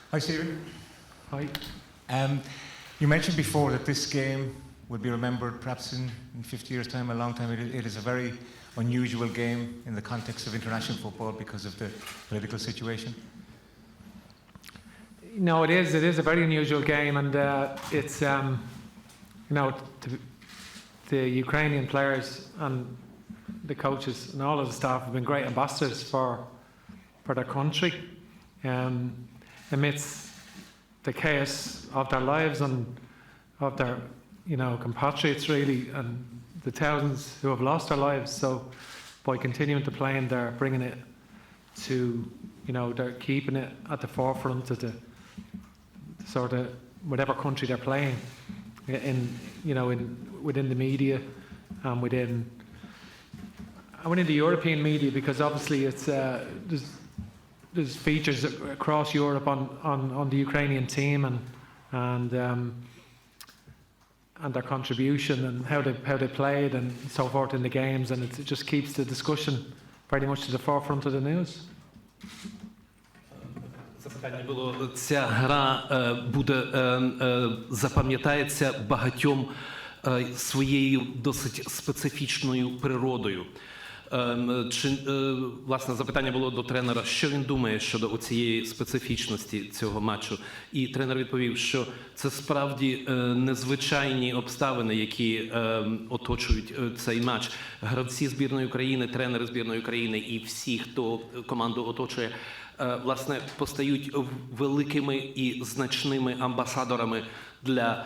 Hi, Stephen. Hi. You mentioned before that this game will be remembered perhaps in 50 years' time, a long time. It is a very unusual game in the context of international football because of the political situation. No, it is. It is a very unusual game, and it's the Ukrainian players and the coaches and all of the staff have been great ambassadors for their country, amidst the chaos of their lives and of their compatriots really, and the thousands who have lost their lives. So by continuing to play, and they're bringing it to, they're keeping it at the forefront of the sort of whatever country they're playing within the media and within the European media, because obviously it's there's features across Europe on the Ukrainian team and their contribution and how they played and so forth in the games, and it just keeps the discussion very much to the forefront of the news. Запитання було, ця гра запам'ятається багатьом своєю досить специфічною природою. Власне, запитання було до тренера, що він думає щодо цієї специфічності цього матчу. І тренер відповів, що це справді незвичайні обставини, які оточують цей матч. Гравці збірної України, тренери збірної України і всі, хто команду оточує, власне, постають великими і значними амбасадорами для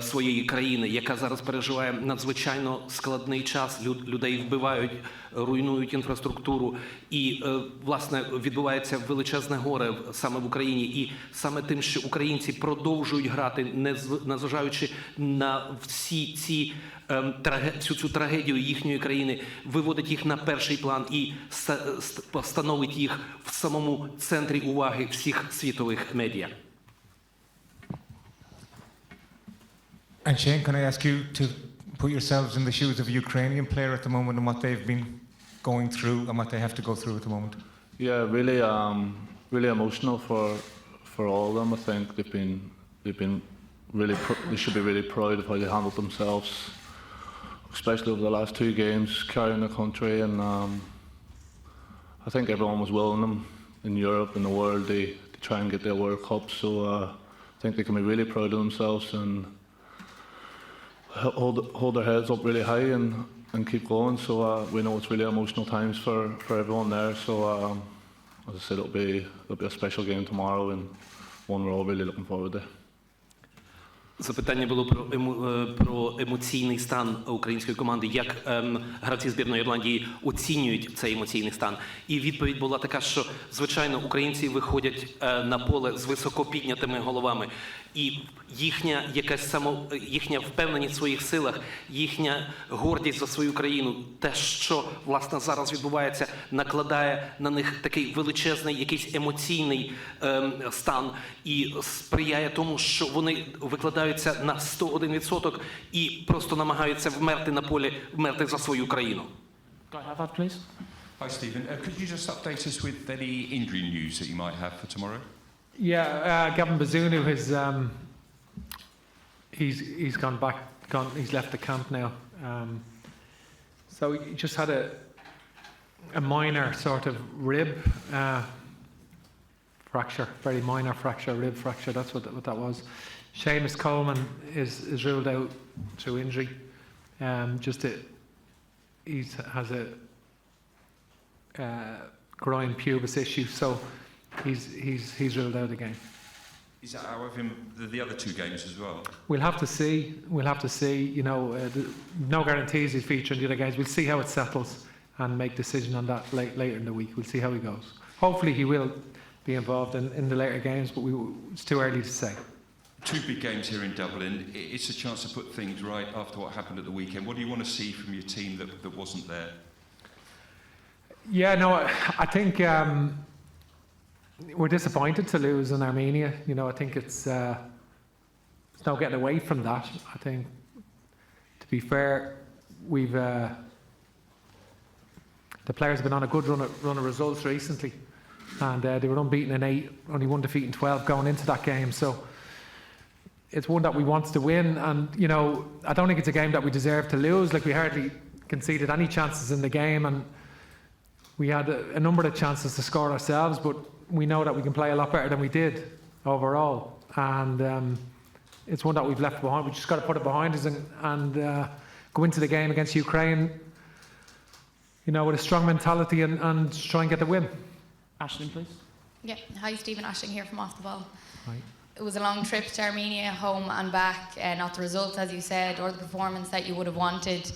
своєї країни, яка зараз переживає надзвичайно складний час. Людей вбивають, руйнують інфраструктуру. І, власне, відбувається величезне горе саме в Україні. І саме тим, що українці продовжують грати, незважаючи на всю цю трагедію їхньої країни, виводить їх на перший план і становить їх в самому центрі уваги всіх світових медіа. And Shane, can I ask you to put yourselves in the shoes of a Ukrainian player at the moment and what they've been going through and what they have to go through at the moment? Yeah, really emotional for all of them. I think they've been really they should be really proud of how they handled themselves, especially over the last two games, carrying the country. And I think everyone was willing them in Europe and the world to try and get their World Cup. So I think they can be really proud of themselves and hold their heads up really high and keep going. So we know it's really emotional times for everyone there. So as I said, it'll be a special game tomorrow and one we're all really looking forward to. Запитання було про емоційний стан української команди, як гравці збірної Ірландії оцінюють цей емоційний стан. І відповідь була така, що, звичайно, українці виходять на поле з високо піднятими головами. І їхня впевненість в своїх силах, їхня гордість за свою країну, те, що, власне, зараз відбувається, накладає на них такий величезний якийсь емоційний стан і сприяє тому, що вони викладаються на 101% і просто намагаються вмерти на полі, вмерти за свою країну. Can I have that, please? Hi, Stephen. Could you just update us with any injury news that you might have for tomorrow? Yeah, Gavin Bazunu has he's gone back. He's left the camp now. So he just had a minor sort of rib fracture, very minor fracture, rib fracture. That's what that was. Seamus Coleman is ruled out through injury. He has a groin pubis issue, so he's ruled out again. Is that out of him the other two games as well? We'll have to see. No guarantees he'll feature in the other games. We'll see how it settles and make decision on that later in the week. We'll see how he goes. Hopefully he will be involved in the later games, but it's too early to say. Two big games here in Dublin. It's a chance to put things right after what happened at the weekend. What do you want to see from your team that wasn't there? Yeah, no, I think we're disappointed to lose in Armenia. I think it's no getting away from that. I think, to be fair, the players have been on a good run of results recently, and they were unbeaten in 8, only 1 defeat in 12 going into that game. So it's one that we wanted to win, and you know, I don't think it's a game that we deserve to lose. Like, we hardly conceded any chances in the game, and we had a number of chances to score ourselves, but we know that we can play a lot better than we did overall, and it's one that we've left behind. We just got to put it behind us and go into the game against Ukraine, you know, with a strong mentality and try and get the win. Aisling, please. Yeah, hi Stephen, Aisling here from Off the Ball. Hi. It was a long trip to Armenia, home and back, not the result, as you said, or the performance that you would have wanted.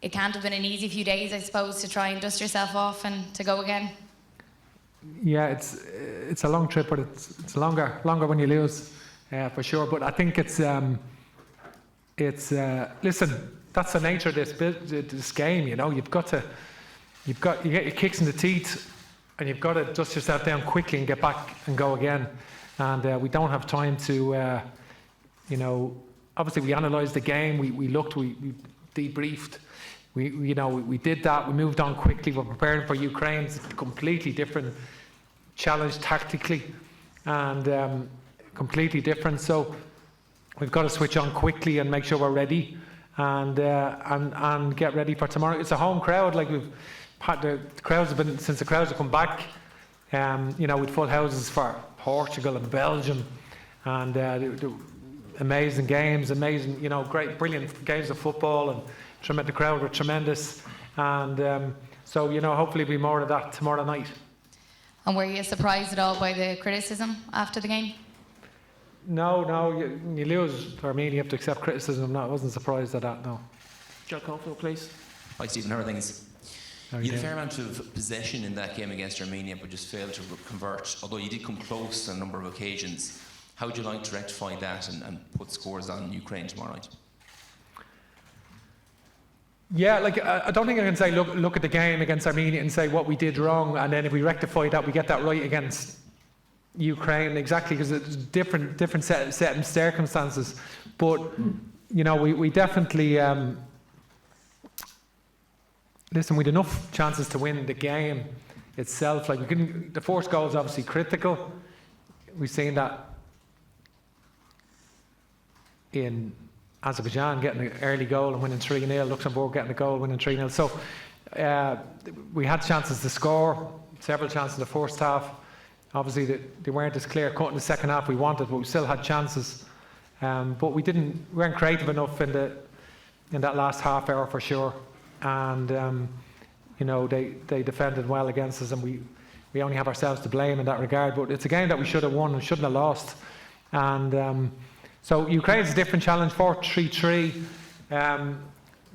It can't have been an easy few days, I suppose, to try and dust yourself off and to go again. Yeah, it's a long trip, but it's longer when you lose, for sure. But I think it's listen, that's the nature of this game. You know, you get your kicks in the teeth, and you've got to dust yourself down quickly and get back and go again. And we don't have time to, you know, obviously we analysed the game, we looked, we debriefed, we did that, we moved on quickly, we're preparing for Ukraine. It's a completely different challenge tactically, and completely different. So we've got to switch on quickly and make sure we're ready, and get ready for tomorrow. It's a home crowd. Like, we've had the crowds have been, since the crowds have come back, you know, with full houses for Portugal and Belgium, and the amazing games, you know, great, brilliant games of football, and the crowd were tremendous, and so, you know, hopefully be more of that tomorrow night. And were you surprised at all by the criticism after the game? No, you lose to Armenia, you have to accept criticism. No, I wasn't surprised at that, no. Joe Caulfield, please. Hi Stephen, how are things? How are You you had a doing? fair amount of possession in that game against Armenia, but just failed to convert, although you did come close on a number of occasions. How would you like to rectify that and put scores on Ukraine tomorrow night? Yeah, like, I don't think I can say look at the game against Armenia and say what we did wrong, and then if we rectify that, we get that right against Ukraine. Exactly, because it's different set of circumstances. But you know, we definitely listen. We had enough chances to win the game itself. Like, we couldn't. The first goal is obviously critical. We've seen that in Azerbaijan getting an early goal and winning 3-0, Luxembourg getting a goal, winning 3-0. So we had chances to score, several chances in the first half. Obviously they weren't as clear cut in the second half we wanted, but we still had chances. But we weren't creative enough in that last half hour for sure. And you know, they defended well against us, and we only have ourselves to blame in that regard. But it's a game that we should have won and shouldn't have lost. And so Ukraine's a different challenge, 4-3-3,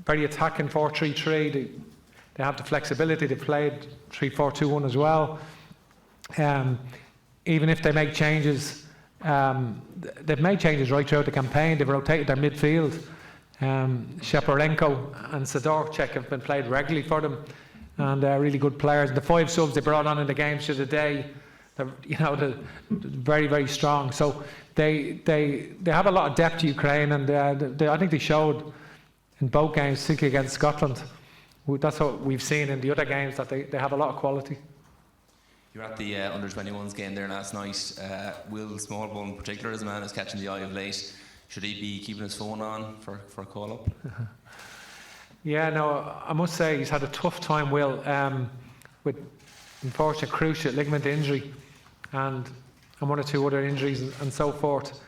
very attacking 4-3-3. They have the flexibility. They played 3-4-2-1 as well. Even if they make changes, they've made changes right throughout the campaign. They've rotated their midfield. Sheparenko and Sidorchek have been played regularly for them, and they're really good players. The 5 subs they brought on in the games today, they're very, very strong. So they have a lot of depth to Ukraine, and I think they showed in both games, particularly against Scotland. That's what we've seen in the other games, that they have a lot of quality. You were at the under-21s game there last night. Will Smallbone in particular, as a man, is catching the eye of late. Should he be keeping his phone on for a call-up? Yeah, no, I must say he's had a tough time, Will, with unfortunate cruciate ligament injury and 1 or 2 other injuries and so forth.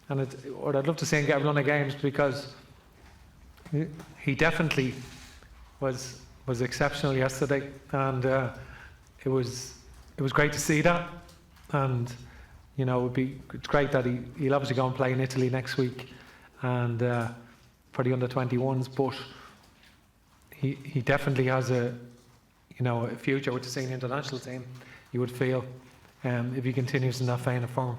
And I'd love to see him get a run of games, because he definitely was exceptional yesterday, and it was great to see that. And you know, it's great that he'll obviously go and play in Italy next week, and for the under-21s. But he definitely has a future with the senior international team, you would feel, if he continues in that vein of form.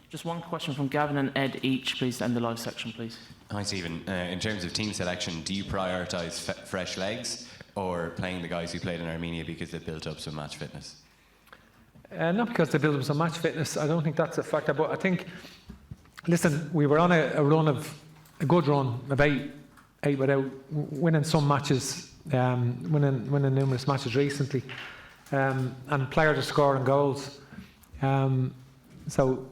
Just one question from Gavin and Ed each, please, to end the live section, please. Hi Stephen, in terms of team selection, do you prioritise fresh legs or playing the guys who played in Armenia because they've built up some match fitness? Not because they built up some match fitness. I don't think that's a factor. But I think, listen, we were on a good run of eight without winning some matches, winning numerous matches recently. and players are scoring goals. So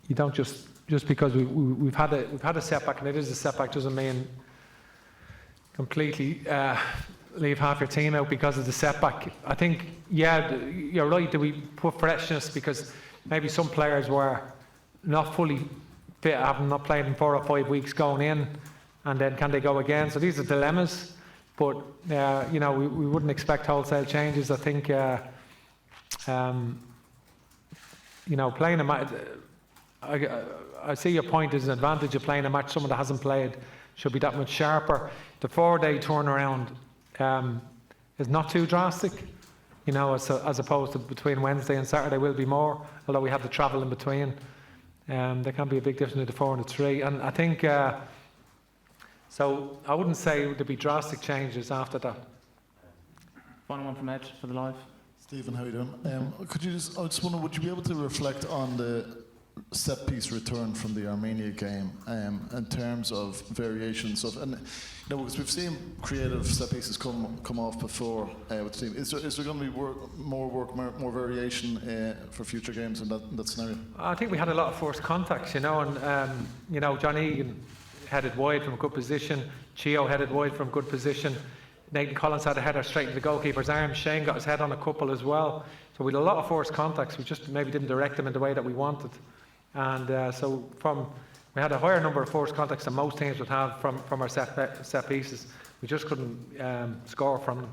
you don't just because we've had a setback, and it is a setback, doesn't mean completely leave half your team out because of the setback. I think, yeah, you're right that we put freshness because maybe some players were not fully fit, having not played in 4 or 5 weeks going in, and then can they go again? So these are dilemmas, but you know, we wouldn't expect wholesale changes. I think you know, playing a match, I see your point. There's an advantage of playing a match someone that hasn't played should be that much sharper. The 4-day turnaround is not too drastic, you know, as opposed to between Wednesday and Saturday will be more, although we have the travel in between. There can be a big difference between the 4 and the 3, and I think so I wouldn't say there'd be drastic changes after that. Final one from Ed for the live. Stephen, how are you doing? I just wonder, would you be able to reflect on the set piece return from the Armenia game in terms of variations of, and you know, because we've seen creative set pieces come off before with the team. Is there going to be more variation for future games in that scenario? I think we had a lot of forced contacts, you know, and you know, John Egan headed wide from a good position, Chio headed wide from good position, Nathan Collins had a header straight into the goalkeeper's arm, Shane got his head on a couple as well. So we had a lot of forced contacts, we just maybe didn't direct them in the way that we wanted. And so we had a higher number of forced contacts than most teams would have from our set pieces. We just couldn't score from them.